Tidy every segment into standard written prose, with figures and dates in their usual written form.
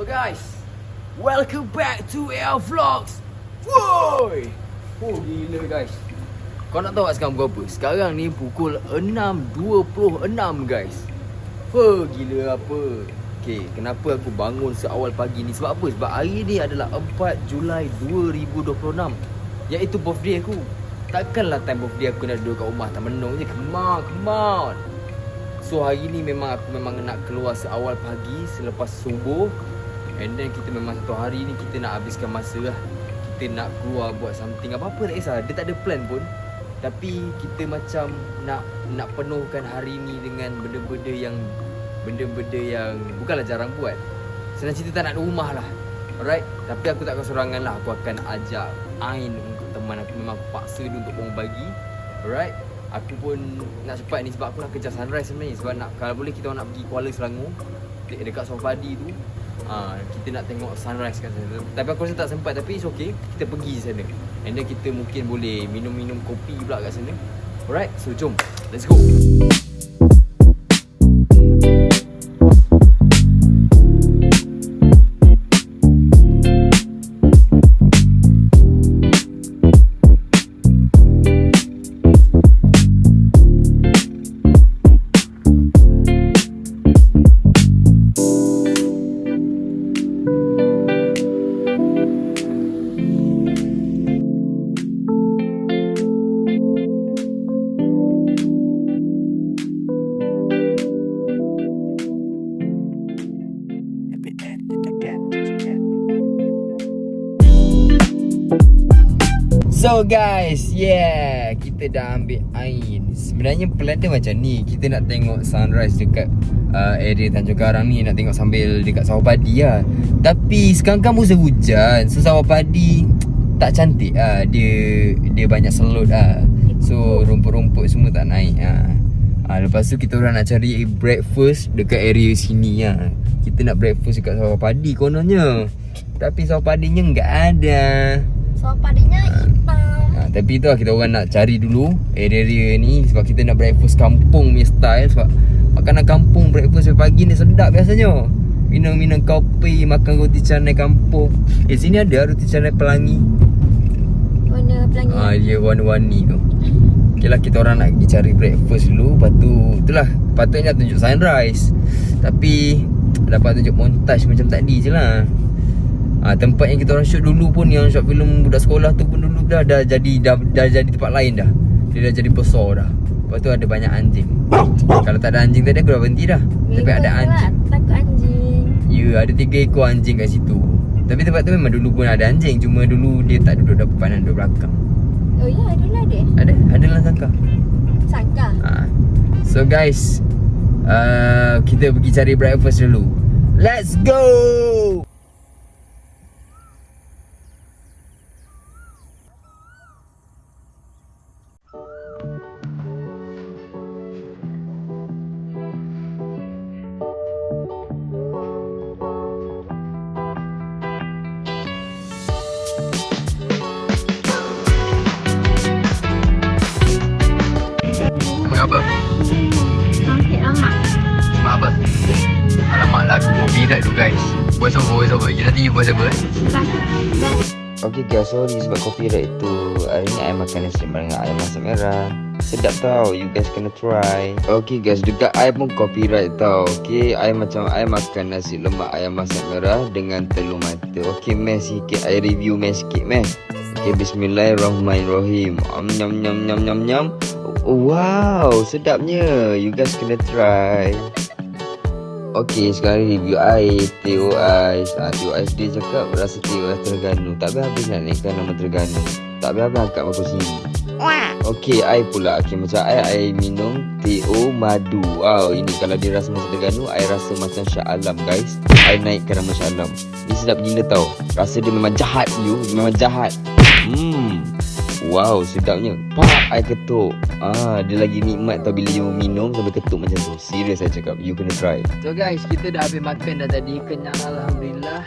guys, welcome back to AL Vlogs. Woi, gila guys. Kau nak tahu tak sekarang berapa? Sekarang ni pukul 6.26 guys. Gila apa? Okay, kenapa aku bangun seawal pagi ni? Sebab apa? Sebab hari ni adalah 4 Julai 2026, iaitu birthday aku. Takkanlah time birthday aku nak duduk kat rumah tak menung je. Come on. So hari ni aku memang nak keluar seawal pagi selepas subuh. And then kita memang satu hari ni kita nak habiskan masa lah. Kita nak keluar buat something, apa-apa tak kisah. Dia tak ada plan pun. Tapi kita macam nak penuhkan hari ni dengan benda-benda yang bukanlah jarang buat. Senang cerita tak nak rumah lah. Alright. Tapi aku takkan sorangan lah. Aku akan ajak Ain untuk teman aku. Memang aku paksa dia untuk bangun pagi. Alright. Aku pun nak cepat ni sebab aku nak kejar sunrise sebenarnya. Sebab kalau boleh kita nak pergi Kuala Selangor, dekat Sawapadi tu. Kita nak tengok sunrise kat sana. Tapi aku rasa tak sempat. Tapi it's okay, kita pergi sana. And then kita mungkin boleh minum kopi pula kat sana. Alright, so jom, let's go. So guys, kita dah ambil Ain. Sebenarnya plan dia macam ni. Kita nak tengok sunrise dekat area Tanjung Karang ni. Nak tengok sambil dekat Sawapadi lah. Tapi sekarang kan musim hujan. So Sawapadi tak cantik lah. Dia banyak selut lah. So rumput-rumput semua tak naik lah. Lepas tu kita orang nak cari breakfast dekat area sini lah. Kita nak breakfast dekat Sawapadi kononnya. Tapi Sawapadinya enggak ada. Sawapadinya hitam. Tapi tu lah kita orang nak cari dulu area ni. Sebab kita nak breakfast kampung punya style. Sebab makanan kampung breakfast pagi ni sedap biasanya. Minum kopi, makan roti canai kampung. Sini ada roti canai pelangi. Warna pelangi. Dia warna-warni tu. Okay lah, kita orang nak pergi cari breakfast dulu. Lepas tu, itulah patutnya tunjuk sunrise. Tapi dapat tunjuk montage macam tadi je lah. Tempat yang kita orang shoot dulu pun, yang shot filem budak sekolah tu pun dulu dah jadi tempat lain dah. Dia dah jadi besar dah. Lepas tu ada banyak anjing. Kalau tak ada anjing tadi aku dah berhenti dah. Tapi ada anjing. Takut anjing. Ya, ada 3 ekor anjing kat situ. Tapi tempat tu memang dulu pun ada anjing. Cuma dulu dia tak duduk depan, duduk belakang. Oh ya, adalah dia. Ada dalam sangkar. Sangkar. So guys, kita pergi cari breakfast dulu. Let's go. Apa? Sakit amat. Apa? Alamak lah, aku copyright tu guys. Voice over. You nanti you voice over. Okay guys, sorry sebab copyright tu. Hari ni I makan nasi lemak dengan ayam masak merah. Sedap tau, you guys kena try. Okay guys, dekat I pun copyright tau. Okay, I makan nasi lemak ayam masak merah dengan telur mata. Okay, meh sikit, I review meh sikit meh. Okay, bismillahirrahmanirrahim. Nyam. Wow, sedapnya. You guys kena try. Okay, sekarang review air Teh Ais. Teh Ais dia cakap rasa Teh Ais Terengganu. Tak habis nak naikkan nama Terengganu. Tak habis angkat masuk sini. Okay, air pula. Okay, macam air minum Teh Madu. Wow, ini kalau dia rasa macam Terengganu, air rasa macam Shah Alam guys. Air naikkan nama Shah Alam. Ni sedap gila tau. Rasa dia memang jahat you. Memang jahat. Wow, sedapnya. Air ketuk. Dia lagi nikmat tau bila you minum sambil ketuk macam tu. Serius saya cakap, you kena try. So guys, kita dah habis makan dah tadi. Kenyang alhamdulillah.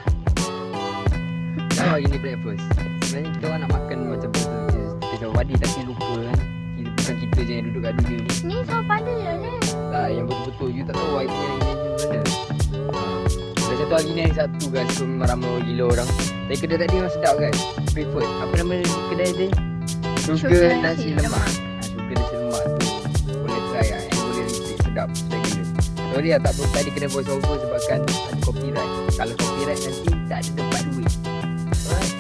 Hari ni breakfast. Sebenarnya kita orang nak makan macam Sawapadi tapi lupa kan. Bukan kita je yang duduk kat dunia ni. Ni Sawapadi je ni. Yang betul-betul you tak tahu I punya ini mana. Dah So hari ni hari Sabtu guys, so memang ramai gila orang. Tapi kedai tadi memang sedap guys. Preferred. Apa nama kedai dia? Sugar nasi lemak. Sugar nasi lemak tu boleh try lah, and boleh repeat. Sedap, sedap gila. Sorry lah tak apa tadi kena voice over sebabkan ada copyright. Kalau copyright nanti tak ada tempat duit. Alright.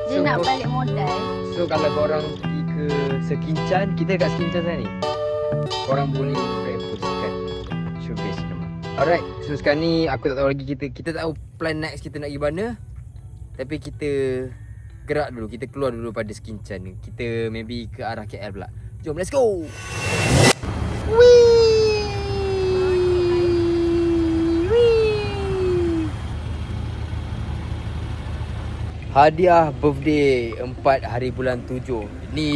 Dia nak balik modal. So kalau korang pergi ke Sekincan, kita kat Sekincan sana ni, korang boleh breakfast kat Sugar nasi lemak. Alright, so sekarang ni aku tak tahu lagi kita tak tahu plan next kita nak pergi mana. Tapi kita gerak dulu, kita keluar dulu pada Sekincan ni. Kita maybe ke arah KL pula. Jom, let's go. Hadiah birthday 4 hari bulan 7. Ni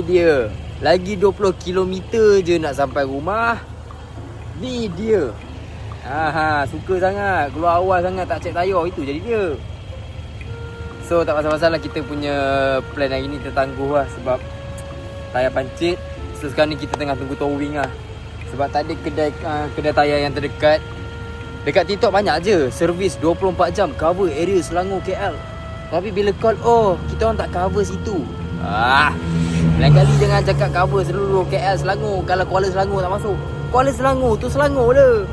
dia. Lagi 20 km je nak sampai rumah. Ni dia. Suka sangat. Keluar awal sangat tak cek tayar. Itu jadi dia. So tak masalah kita punya plan hari ni tertangguh lah sebab tayar pancit. So sekarang ni kita tengah tunggu towing lah. Sebab tak ada kedai tayar yang terdekat. Dekat TikTok banyak je servis 24 jam cover area Selangor KL. Tapi bila call, kita orang tak cover situ. Lain kali jangan cakap cover seluruh KL Selangor. Kalau Kuala Selangor tak masuk, Kuala Selangor tu Selangor je.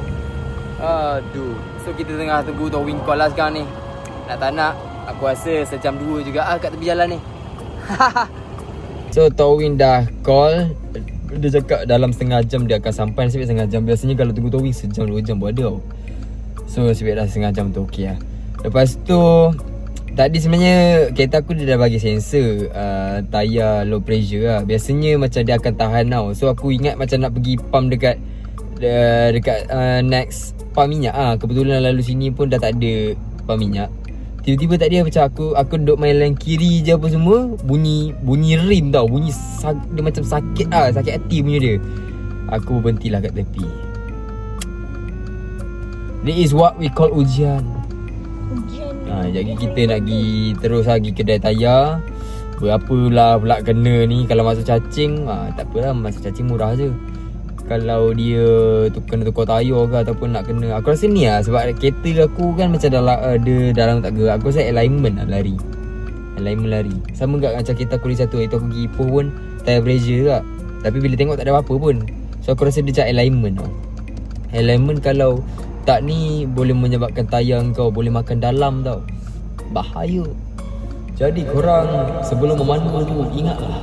Aduh. So kita tengah tunggu towing call lah sekarang ni. Nak tak nak, aku rasa sejam 2 juga kat tepi jalan ni. So towing dah call. Dia cakap dalam setengah jam dia akan sampai. Nasib setengah jam. Biasanya kalau tunggu towing sejam 2 jam pun ada tau. So nasib dah setengah jam tu okey lah. Lepas tu tadi sebenarnya kereta aku dia dah bagi sensor tayar low pressure lah. Biasanya macam dia akan tahan tau. So aku ingat macam nak pergi pump dekat next pump minyak Kebetulan lalu sini pun dah tak ada pump minyak. Tiba-tiba tadi macam aku duduk main lane kiri je apa semua, bunyi rim tau. Dia macam sakit sakit hati punya dia. Aku berhentilah kat tepi. This is what we call ujian. Jadi kita nak pergi terus lagi kedai tayar. Berapalah pula kena ni. Kalau masuk cacing, tak apalah, masuk cacing murah je. Kalau dia kena tukar tayar ke ataupun nak kena, aku rasa ni lah. Sebab kereta aku kan macam dia dalam tak gerak. Aku rasa alignment lari. Sama tak macam kereta aku ni satu. Itu aku pergi Ipoh pun tayar pressure tak. Tapi bila tengok tak ada apa-apa pun. So aku rasa dia macam alignment tau. Alignment kalau tak ni boleh menyebabkan tayar kau boleh makan dalam tau. Bahaya. Jadi korang sebelum memandu tu ingatlah,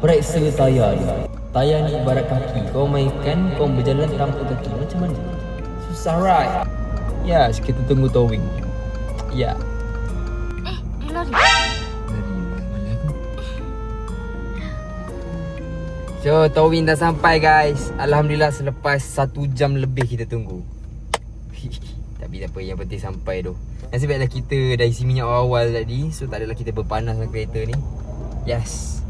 periksa tayar dia. Tayar ni ibarat kaki. Kau mainkan, kau berjalan tanpa kaki. Macam mana? Susah right? Yes, kita tunggu towing. Ya. Dia lari. So towing dah sampai guys. Alhamdulillah selepas 1 jam lebih kita tunggu. Tapi tak apa, yang penting sampai tu. Nasib baiklah kita dah isi minyak awal tadi. So tak adalah kita berpanas dengan kereta ni. Yes.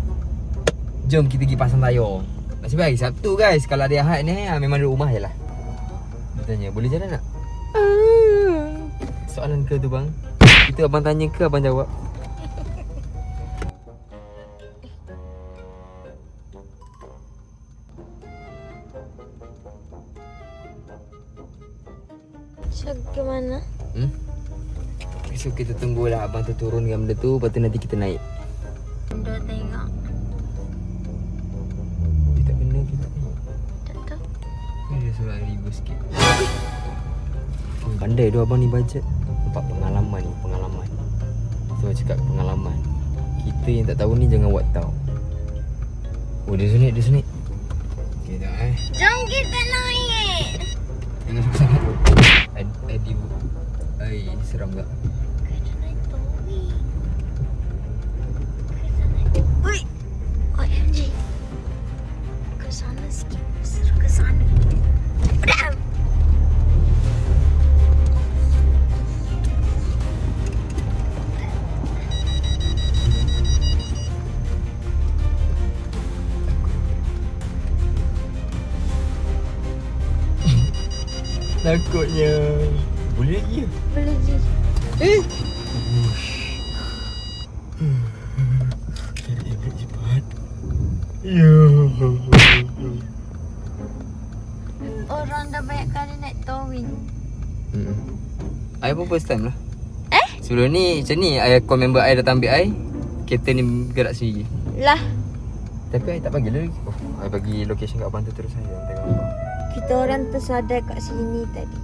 Jom kita pergi pasang tayar. Nasib baik Sabtu guys. Kalau ada Ahad ni memang duduk rumah je lah. Dia tanya boleh jalan tak? Soalan ke tu bang? Kita abang tanya ke abang jawab? So ke mana? So kita tunggulah abang tu turun dengan benda tu. Lepas tu nanti kita naik. Dah tengok. Dia tak kena kita ni. Tak tahu. Dia suruh reverse sikit. Pandai tu abang ni budget. Nampak pengalaman ni, pengalaman. So cakap pengalaman. Kita yang tak tahu ni jangan buat tahu. Oh dia sunit. Okay tak Jom kita naik. Jangan sangat. Adi bu. Seram tak? Kita naik towing. Oi. OMG. Ke sana sikit. Seru ke sana. Takutnya. Boleh lagi ya? Boleh je. Cari break cepat. Ya. Orang dah banyak kali naik towing. I pun first time lah. Sebelum ni macam ni, I call member I datang ambil I. Kereta ni gerak sendiri. Lah, Tapi I tak bagi lagi. I bagi location kat abang tu terus saja. Tengok abang. kita orang tersadar kat sini tadi.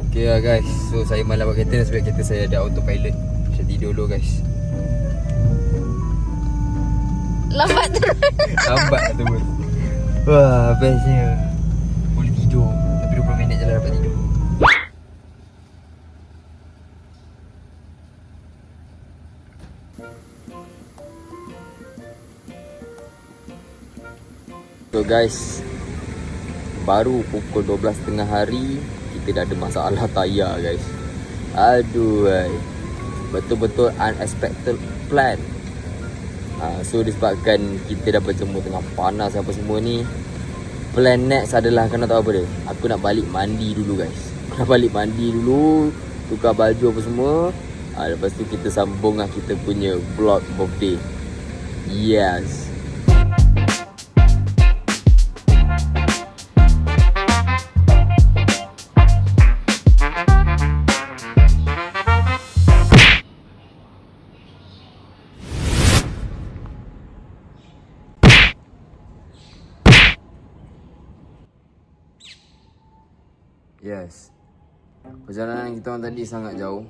Okay lah guys. So saya malah buat kereta sebab kereta saya ada autopilot. Saya tidur dulu guys. Lambat terus. Lambat lah terus. Wah, bestnya. Boleh tidur. Tapi 20 minit je lah dapat tidur. So guys, baru pukul 12.30 hari, kita dah ada masalah tayar guys. Aduh, betul-betul unexpected plan. So disebabkan kita dah berjemur tengah panas apa semua ni, plan next adalah kena tahu apa dia? Aku nak balik mandi dulu guys. Aku nak balik mandi dulu, tukar baju apa semua. Lepas tu kita sambung lah kita punya vlog birthday. Yes. Yes. Perjalanan kita orang tadi sangat jauh.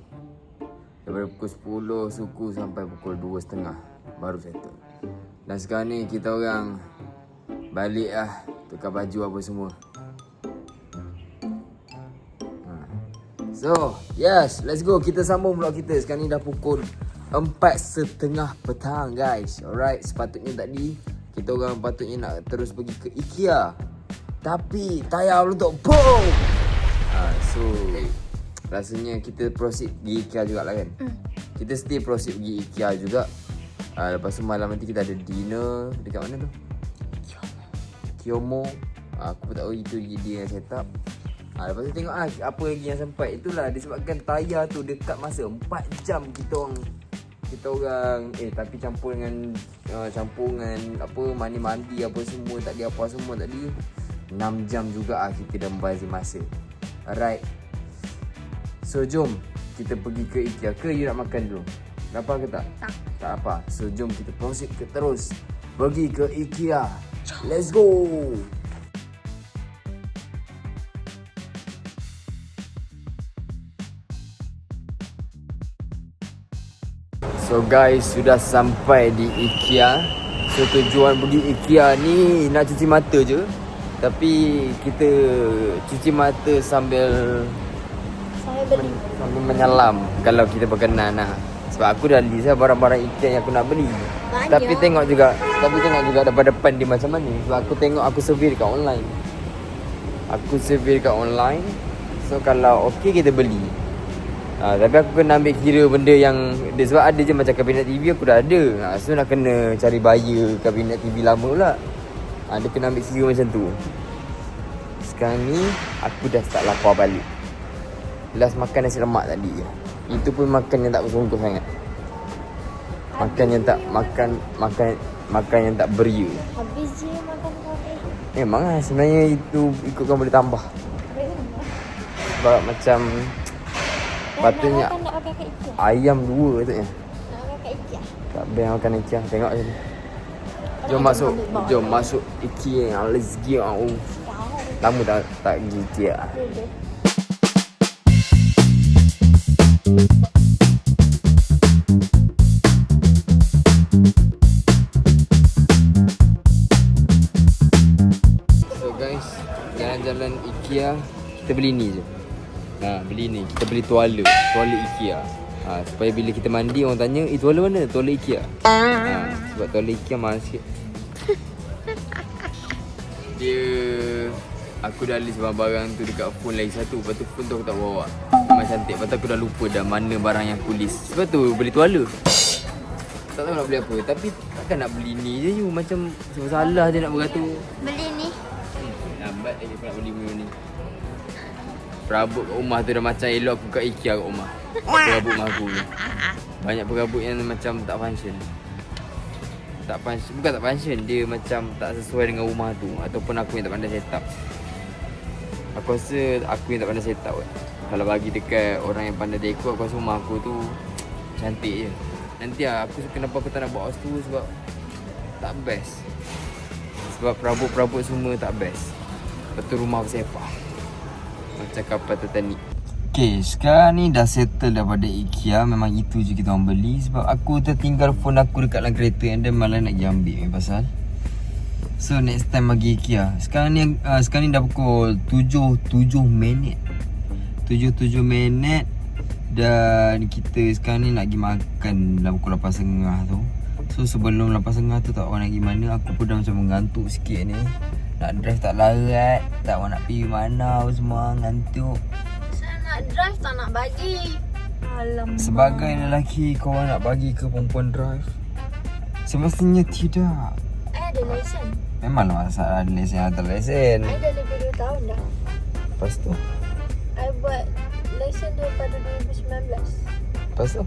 Daripada pukul 10 suku sampai pukul 2.30 baru settle. Dan sekarang ni kita orang balik lah, tukar baju apa semua. So, yes, let's go. Kita sambung vlog kita. Sekarang ni dah pukul 4.30 petang guys. Alright, sepatutnya tadi kita orang patutnya nak terus pergi ke IKEA. Tapi tayar meletup. Boom! So rasanya kita proceed pergi IKEA jugalah kan. Kita still proceed pergi IKEA juga. Lepas tu malam nanti kita ada dinner. Dekat mana tu? Kiomo. Aku pun tak tahu itu dia yang set up. Lepas tu tengok apa lagi yang sempat. Itulah disebabkan tayar tu dekat masa 4 jam kita orang tapi campur dengan apa mandi-mandi apa semua tadi, apa semua tadi 6 jam juga kita dah membazir masa. Alright. So jom kita pergi ke IKEA. Ke you nak makan dulu? Lapar ke tak? Tak apa. So jom kita proceed terus pergi ke IKEA. Let's go. So guys, sudah sampai di IKEA. So tujuan pergi IKEA ni nak cuci mata je. Tapi kita cuci mata sambil menyelam kalau kita berkenan lah. Sebab aku dah list lah barang-barang IKEA yang aku nak beli. Banyak. Tapi tengok juga depan dia macam mana. Sebab aku tengok aku survey dekat online. So kalau okey kita beli. Tapi aku kena ambil kira benda yang dia, sebab ada je macam kabinet TV aku dah ada. So nak kena cari buyer kabinet TV lama pula. Dia kena ambil kira macam tu. Sekarang ni aku dah start lapar balik. Last makan nasi lemak tadi je. Itu pun makan yang tak bersungguh sangat. Makan yang tak beria. Habis je makan kau. Memang lah sebenarnya itu ikutkan boleh tambah. Sebab macam patutnya nak pakai kat IKEA. ayam 2 katanya. Nak pakai kat IKEA. Tak boleh makan IKEA. Tengok sini. Jom masuk IKEA. Let's go. Lama tak pergi IKEA. So guys, jalan-jalan IKEA kita beli ni je. Beli ni. Kita beli tuala IKEA. Supaya bila kita mandi orang tanya, tuala mana? Tuala IKEA. Sebab tuala IKEA mahal sikit. Aku dah list barang-barang tu dekat phone lagi satu. Lepas tu phone tu aku tak bawa. Memang cantik. Lepas tu aku dah lupa dah mana barang yang aku list. Sebab tu beli tuala. Tak tahu nak beli apa. Tapi takkan nak beli ni je you. Macam salah je nak beratur. Beli ni. Lambat lagi aku nak beli benda ni. Perabot kat rumah tu dah macam elok aku kat IKEA kat rumah. Perabot rumah aku ni. Banyak perabot yang macam tak function. Bukan tak function. Dia macam tak sesuai dengan rumah tu. Ataupun aku yang tak pandai set up. Aku rasa aku yang tak pandai set up. Kalau bagi dekat orang yang pandai dekor, aku rasa rumah aku tu cantik je. Nanti aku kenapa aku tak nak buat house tu sebab tak best. Sebab perabot-perabot semua tak best. Lepas tu rumah bersepah macam kapal Titanic. Okay, sekarang ni dah settle daripada IKEA. Memang itu je kita orang beli. Sebab aku tertinggal phone aku dekat dalam kereta, and then malah nak pergi ambil ni pasal. So next time bagi IKEA. Sekarang ni dah pukul 7 minit. 7 minit. Dan kita sekarang ni nak pergi makan dalam pukul 8.30 tu. So sebelum 8.30 tu tak tahu nak pergi mana. Aku pun dah macam mengantuk sikit ni. Nak drive tak larat. Tak tahu nak pergi mana semua, ngantuk. Saya nak drive tak nak bagi. Alamak. Sebagai lelaki, kau nak bagi ke perempuan drive? Semestinya tidak. Ada lesen. Memanglah masalah ada lesen atau lesen. I dah lebih 2 tahun dah. Lepas tu? I buat lesen daripada 2019. Lepas tu?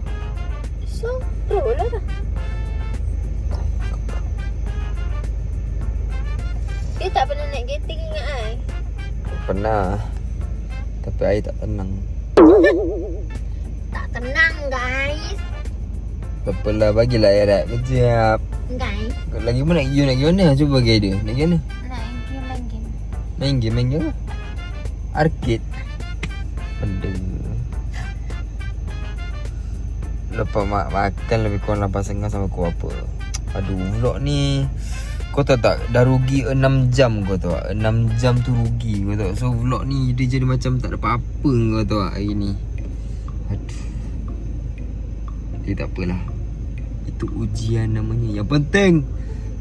So, pro lah dah. Dia tak pernah naik gating ingat I. Pernah. Tapi air tak tenang. Tak tenang guys. Tak apalah, bagilah air dah. Kejap. Guys. Lagi pun nak pergi mana? Cuba bagi dia. Nak pergi mana? Main game. Main game apa? Arcade. Benda. Lepas makan lebih kurang 8.30 sampai pukul apa. Aduh, vlog ni kau tahu tak, dah rugi 6 jam kau tahu tak? 6 jam tu rugi kau tahu. So vlog ni dia jadi macam tak dapat apa kau tahu tak hari ni. Aduh. Tapi tak apalah. Itu ujian namanya. Yang penting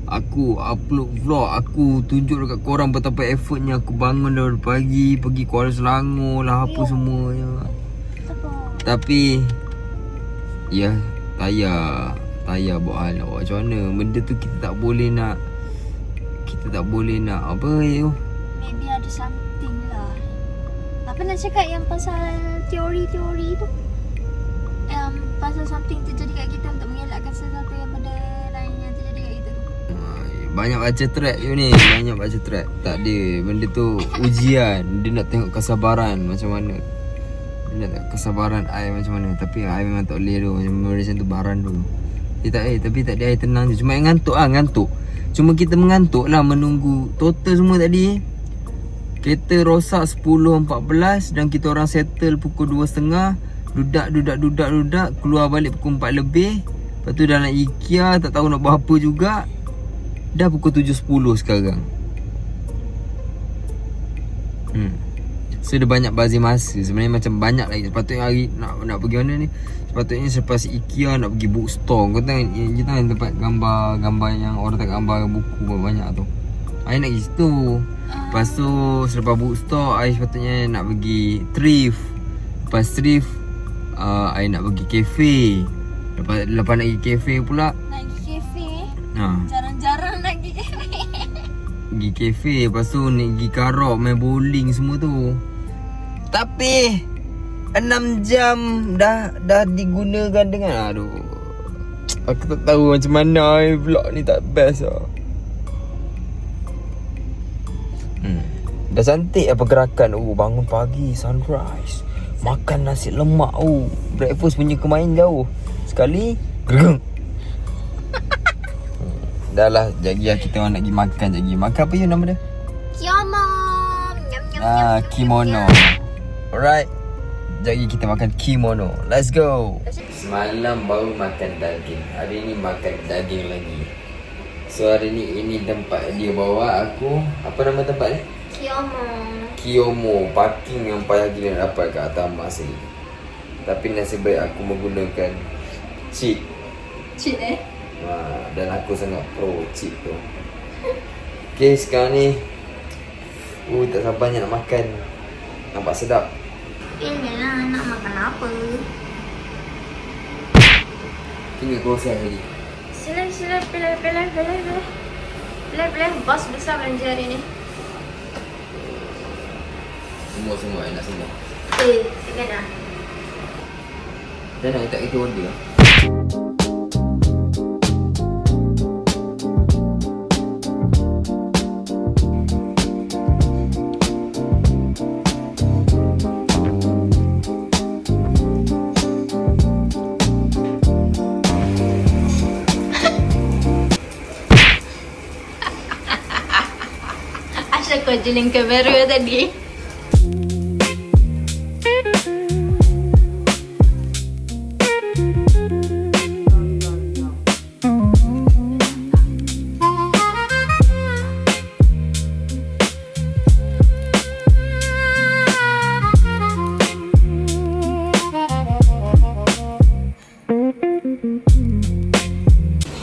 aku upload vlog, aku tunjuk dekat korang betapa effortnya aku bangun dari pagi, pergi Kuala Selangor lah apa semuanya. Tapi ya, tayar buat hal nak buat macam mana. Benda tu kita tak boleh nak apa yo. Maybe ada something lah. Apa nak cakap yang pasal teori-teori tu? Pasal something terjadi kat kita untuk mengelakkan sesuatu yang benda lain yang terjadi kat kita tu. Banyak baca track you ni. Banyak baca track. Tak ada. Benda tu ujian. Dia nak tengok kesabaran macam mana. Dia nak tengok kesabaran I macam mana. Tapi I memang tak boleh tu. Macam tu baran tu. Tapi tak ada air tenang je. Cuma ngantuk lah, ngantuk. Cuma kita mengantuk lah menunggu. Total semua tadi kereta rosak 10.14 dan kita orang settle pukul 2.30. Dudak keluar balik pukul 4 lebih. Lepas tu dalam IKEA tak tahu nak buat apa juga. Dah pukul 7.10 sekarang. So dia banyak bazir masa. Sebenarnya macam banyak lagi. Sepatutnya hari nak pergi mana ni, sepatutnya selepas IKEA nak pergi bookstore. Kau tengok kita kan tempat gambar yang orang tak gambar buku banyak tu. I nak pergi situ. Lepas tu selepas bookstore I sepatutnya nak pergi thrift. Lepas thrift I nak pergi cafe. Lepas nak pergi cafe pula. Nak pergi kafe? Ha. Jarang-jarang nak pergi kafe. Pergi kafe. Lepas tu nak pergi karok, main bowling semua tu. Tapi 6 jam dah digunakan dengan aduh. Aku tak tahu macam mana vlog ni tak best lah. Dah cantik apa gerakan. Bangun pagi, sunrise, makan nasi lemak. Breakfast punya kemain jauh. Sekali gerung. Dah lah, jap kita orang nak pergi makan. Makan apa you nama dia? Kimono. Kimono. Alright. Jap kita makan kimono. Let's go. Semalam baru makan daging. Hari ni makan daging lagi. So hari ni ini tempat dia bawa aku. Apa nama tempat ni? Kiyomo. Parking yang payah gila nak dapat kat atas mas ni. Tapi nasib baik aku menggunakan chip. Dan aku sangat pro chip tu. Okay, sekarang ni tak sabarnya nak makan. Nampak sedap. Inilah nak makan apa? Tinggal kosong lagi. Sila pilih. Pilih bos besar belanja hari ni. Semua enak semua. Sikit dah. Dan nak letak kita order. aku jeling kamera tadi.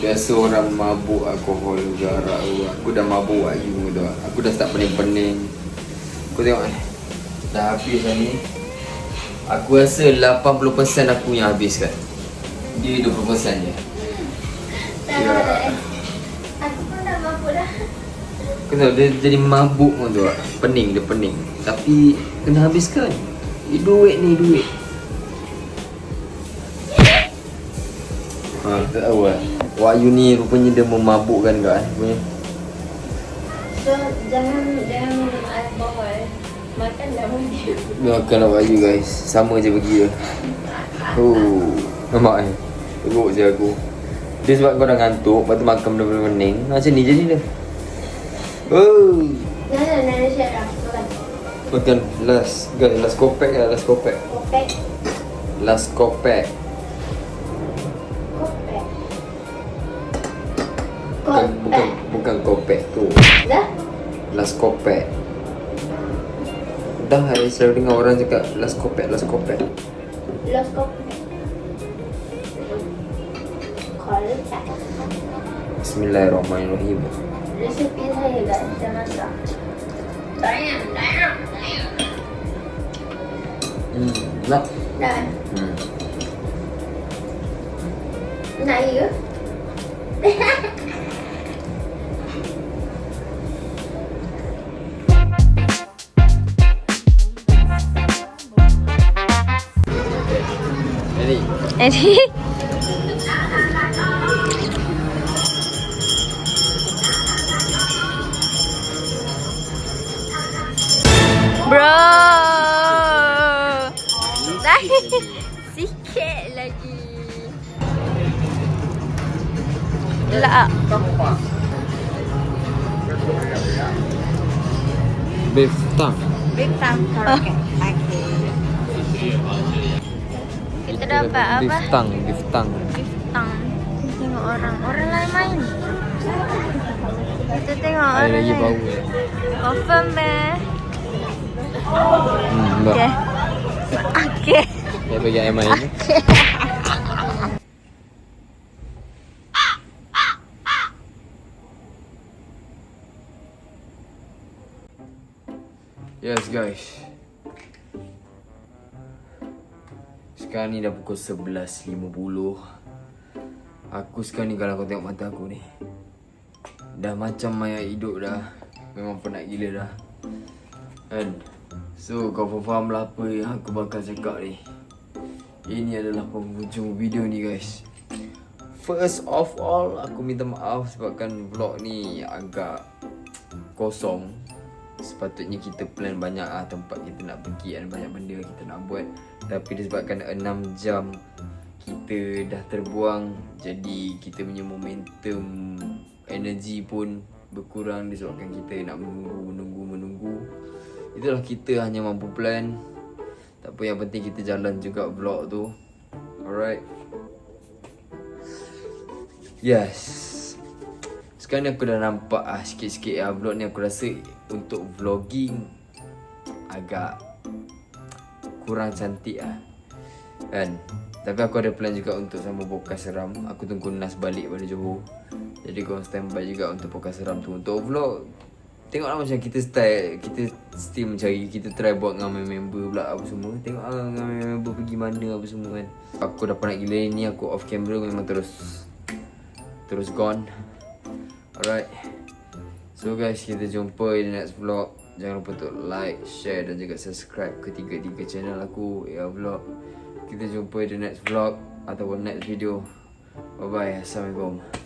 Biasa orang mabuk alkohol juga, arak juga. Aku dah mabuk lagi tu. Aku dah start pening-pening. Kau tengok dah habis dah ni. Aku rasa 80% aku yang habiskan. Dia 20% je. Ya. Aku pun dah mabuk dah. Kau tahu dia jadi mabuk tu. Pening, dia pening. Tapi kena habiskan. Duit ni duit. Tak tahu lah. Wahyu ni rupanya dia memabukkan kau punya. So jangan minum alkohol. Makan dah mungkin. Makanlah Wahyu guys. Sama je pergi dia. Nampak teruk je aku. Dia sebab kau dah ngantuk, lepas tu makan benda-benda pening. Macam ni jadi dia. Nak share dah. Makan last. Guys, last kopek lah, last kopek. Kopek. Last kopek. Bukan kopek tu. Dah? Last kopek. Dah hari selalu dengar orang cakap last kopek, last kopek. Last kopek. Bismillahirrahmanirrahim. Resepi saya guys, saya masak. Nak? Dah. Nak ya? Jadi bro, sikit lagi. Lah. Beef tang. Beef tang karaoke. Kita dapat apa? Beef tang. Beef tang. Tengok orang lain main. Kita tengok orang lagi lain. bau. Confirm Okay. Okay. Dia bagi air main ni. Yes guys. Sekarang ni dah pukul 11.50. Aku sekarang ni kalau kau tengok mata aku ni, dah macam mayat hidup dah. Memang penat gila dah. Kan? So kau faham lah apa yang aku bakal cakap ni. Ini adalah penghujung video ni guys. First of all, aku minta maaf sebabkan vlog ni agak kosong. Sepatutnya kita plan banyak tempat kita nak pergi, ada banyak benda kita nak buat. Tapi disebabkan 6 jam kita dah terbuang, jadi kita punya momentum energi pun berkurang disebabkan kita nak menunggu. Itulah, kita hanya mampu plan. Tak apa, yang penting kita jalan juga vlog tu. Alright. Yes. Sekarang ni aku dah nampak sikit-sikit vlog ni. Aku rasa untuk vlogging agak kurang cantik kan. Tapi aku ada plan juga untuk sama podcast seram. Aku tunggu Nas balik pada Johor, jadi korang standby juga untuk podcast seram tu. Untuk vlog, tengoklah macam kita style, kita still mencari, kita try buat dengan member pula apa semua. Tengok dengan member pergi mana apa semua kan. Aku dah penat gila ni, aku off camera memang terus gone. Alright. So guys, kita jumpa di next vlog. Jangan lupa untuk like, share dan juga subscribe ketiga-tiga channel aku, AL Vlog. Kita jumpa di next vlog ataupun next video. Bye bye. Assalamualaikum.